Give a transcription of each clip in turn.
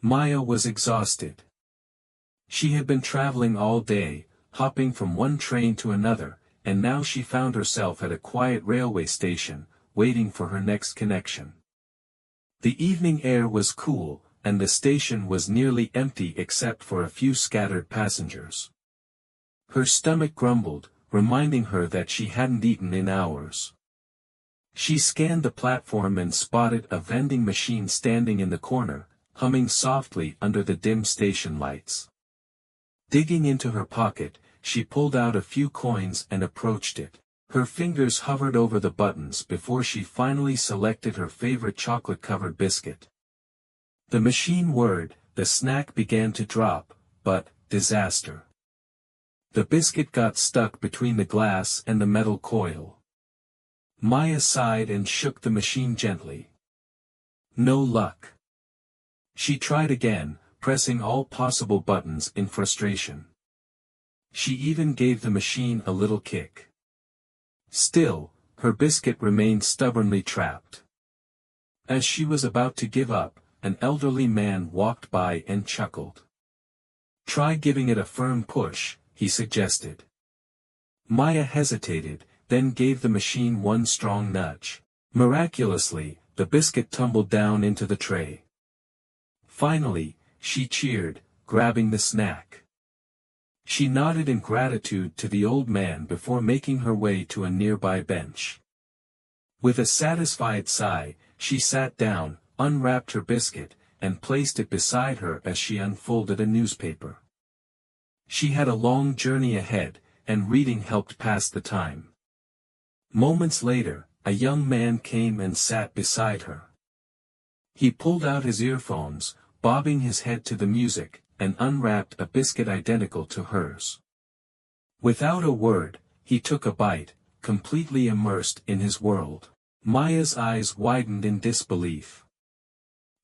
Maya was exhausted. She had been traveling all day, hopping from one train to another, and now she found herself at a quiet railway station, waiting for her next connection. The evening air was cool, and the station was nearly empty except for a few scattered passengers. Her stomach grumbled, reminding her that she hadn't eaten in hours. She scanned the platform and spotted a vending machine standing in the corner, humming softly under the dim station lights. Digging into her pocket, she pulled out a few coins and approached it. Her fingers hovered over the buttons before she finally selected her favorite chocolate-covered biscuit. The machine whirred, the snack began to drop, but, disaster. The biscuit got stuck between the glass and the metal coil. Maya sighed and shook the machine gently. No luck. She tried again, pressing all possible buttons in frustration. She even gave the machine a little kick. Still, her biscuit remained stubbornly trapped. As she was about to give up, an elderly man walked by and chuckled. "Try giving it a firm push," he suggested. Maya hesitated, then gave the machine one strong nudge. Miraculously, the biscuit tumbled down into the tray. Finally, she cheered, grabbing the snack. She nodded in gratitude to the old man before making her way to a nearby bench. With a satisfied sigh, she sat down, unwrapped her biscuit, and placed it beside her as she unfolded a newspaper. She had a long journey ahead, and reading helped pass the time. Moments later, a young man came and sat beside her. He pulled out his earphones, bobbing his head to the music, and unwrapped a biscuit identical to hers. Without a word, he took a bite, completely immersed in his world. Maya's eyes widened in disbelief.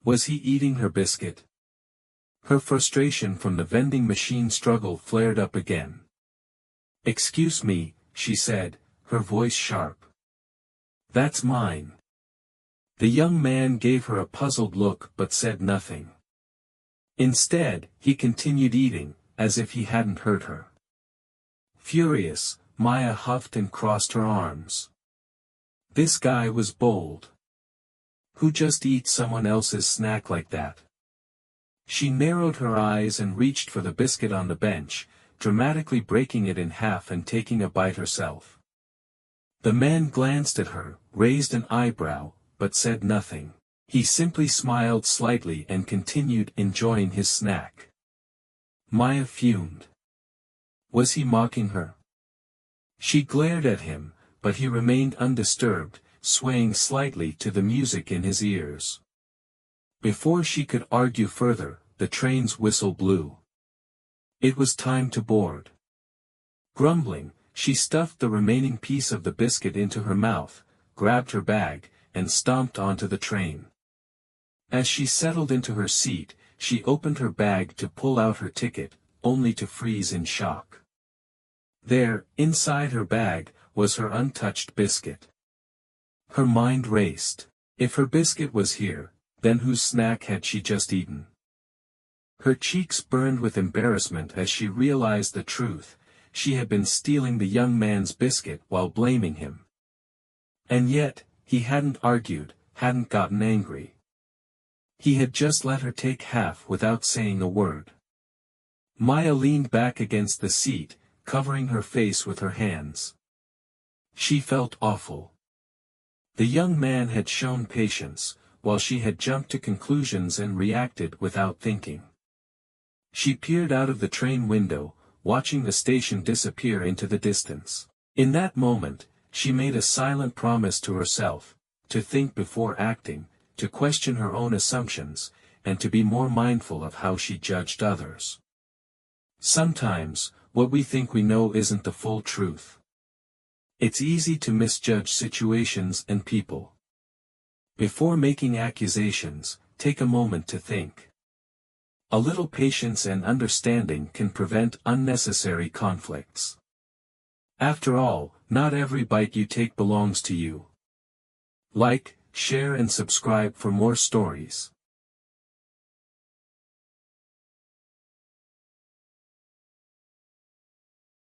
Was he eating her biscuit? Her frustration from the vending machine struggle flared up again. "Excuse me," she said, her voice sharp. "That's mine." The young man gave her a puzzled look but said nothing. Instead, he continued eating, as if he hadn't heard her. Furious, Maya huffed and crossed her arms. This guy was bold. Who just eats someone else's snack like that? She narrowed her eyes and reached for the biscuit on the bench, dramatically breaking it in half and taking a bite herself. The man glanced at her, raised an eyebrow, but said nothing. He simply smiled slightly and continued enjoying his snack. Maya fumed. Was he mocking her? She glared at him, but he remained undisturbed, swaying slightly to the music in his ears. Before she could argue further, the train's whistle blew. It was time to board. Grumbling, she stuffed the remaining piece of the biscuit into her mouth, grabbed her bag, and stomped onto the train. As she settled into her seat, she opened her bag to pull out her ticket, only to freeze in shock. There, inside her bag, was her untouched biscuit. Her mind raced. If her biscuit was here, then whose snack had she just eaten? Her cheeks burned with embarrassment as she realized the truth. She had been stealing the young man's biscuit while blaming him. And yet, he hadn't argued, hadn't gotten angry. He had just let her take half without saying a word. Maya leaned back against the seat, covering her face with her hands. She felt awful. The young man had shown patience, while she had jumped to conclusions and reacted without thinking. She peered out of the train window, watching the station disappear into the distance. In that moment, she made a silent promise to herself, to think before acting, to question her own assumptions, and to be more mindful of how she judged others. Sometimes, what we think we know isn't the full truth. It's easy to misjudge situations and people. Before making accusations, take a moment to think. A little patience and understanding can prevent unnecessary conflicts. After all, not every bite you take belongs to you. Like, share and subscribe for more stories.